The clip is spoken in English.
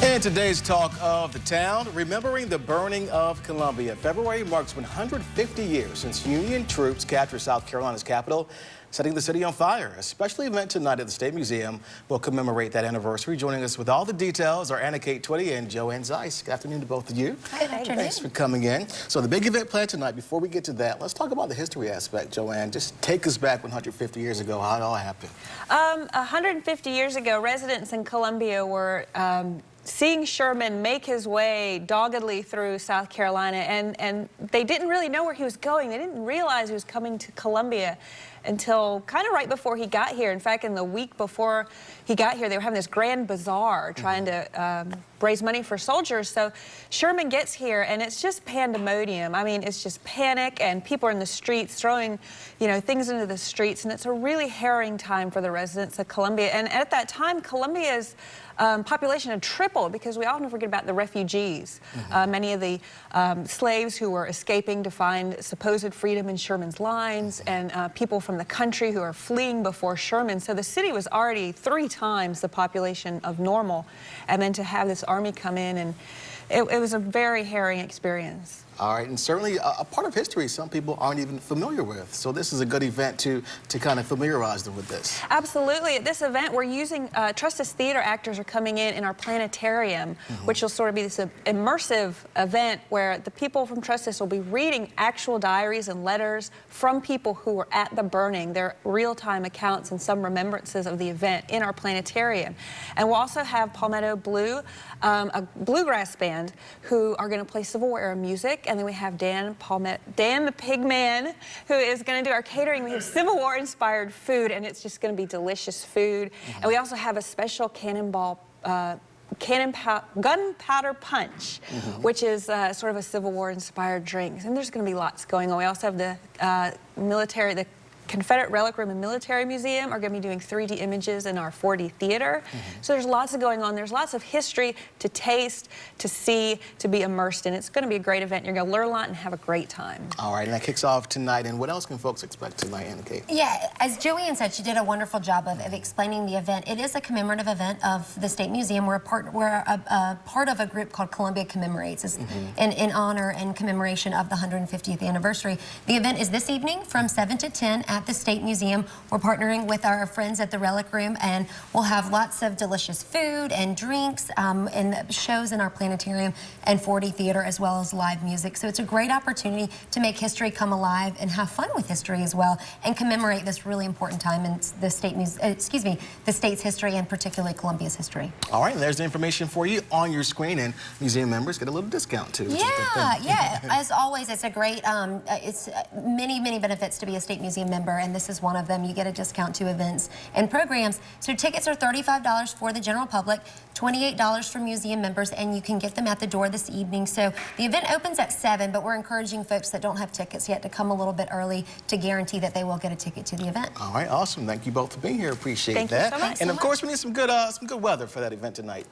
And today's talk of the town, remembering the burning of Columbia. February marks 150 years since Union troops captured South Carolina's capital, setting the city on fire. A special event tonight at the State Museum will commemorate that anniversary. Joining us with all the details are Anna Kate Twitty and Joanne Zeiss. Good afternoon to both of you. Good afternoon. Thanks for coming in. So the big event planned tonight. Before we get to that, let's talk about the history aspect. Joanne, just take us back 150 years ago. How it all happened? 150 years ago, residents in Columbia were seeing Sherman make his way doggedly through South Carolina, and they didn't really know where he was going. They didn't realize he was coming to Columbia until kind of right before he got here. In fact, in the week before he got here, they were having this grand bazaar trying to raise money for soldiers. So Sherman gets here, and it's just pandemonium. I mean, it's just panic, and people are in the streets throwing, things into the streets, and it's a really harrowing time for the residents of Columbia. And at that time, Columbia's population had tripled, because we often forget about the refugees. Many of the slaves who were escaping to find supposed freedom in Sherman's lines, and people from the country who are fleeing before Sherman. So the city was already 3 times the population of normal, and then to have this army come in, and it was a very harrowing experience. All right, and certainly a part of history some people aren't even familiar with. So this is a good event to kind of familiarize them with this. Absolutely. At this event, we're using Trustis Theater actors are coming in our planetarium, which will sort of be this immersive event where the people from Trustis will be reading actual diaries and letters from people who were at the burning, their real-time accounts and some remembrances of the event in our planetarium. And we'll also have Palmetto Blue, a bluegrass band, who are going to play Civil War era music. And then we have Dan the Pigman, who is going to do our catering. We have Civil War inspired food, and it's just going to be delicious food. And we also have a special gunpowder punch, which is sort of a Civil War inspired drink. And there's going to be lots going on. We also have the Confederate Relic Room and Military Museum are going to be doing 3D images in our 4D theater. So there's lots of going on. There's lots of history to taste, to see, to be immersed in. It's going to be a great event. You're going to learn a lot and have a great time. All right, and that kicks off tonight. And what else can folks expect tonight, Anna Kate? Yeah, as Joanne said, she did a wonderful job of explaining the event. It is a commemorative event of the State Museum. We're a part of a group called Columbia Commemorates. It's in honor and commemoration of the 150th anniversary. The event is this evening from 7 to 10 at the State Museum. We're partnering with our friends at the Relic Room, and we'll have lots of delicious food and drinks and shows in our planetarium and 4D theater, as well as live music. So it's a great opportunity to make history come alive and have fun with history as well, and commemorate this really important time in the state's history, and particularly Columbia's history. All right, and there's the information for you on your screen, and museum members get a little discount too. Yeah. As always, it's a great, it's many benefits to be a State Museum member, and this is one of them. You get a discount to events and programs. So tickets are $35 for the general public, $28 for museum members, and you can get them at the door this evening. So the event opens at 7, but we're encouraging folks that don't have tickets yet to come a little bit early to guarantee that they will get a ticket to the event. All right, awesome. Thank you both for being here. Appreciate that. Thank you so much. And of course, we need some good weather for that event tonight.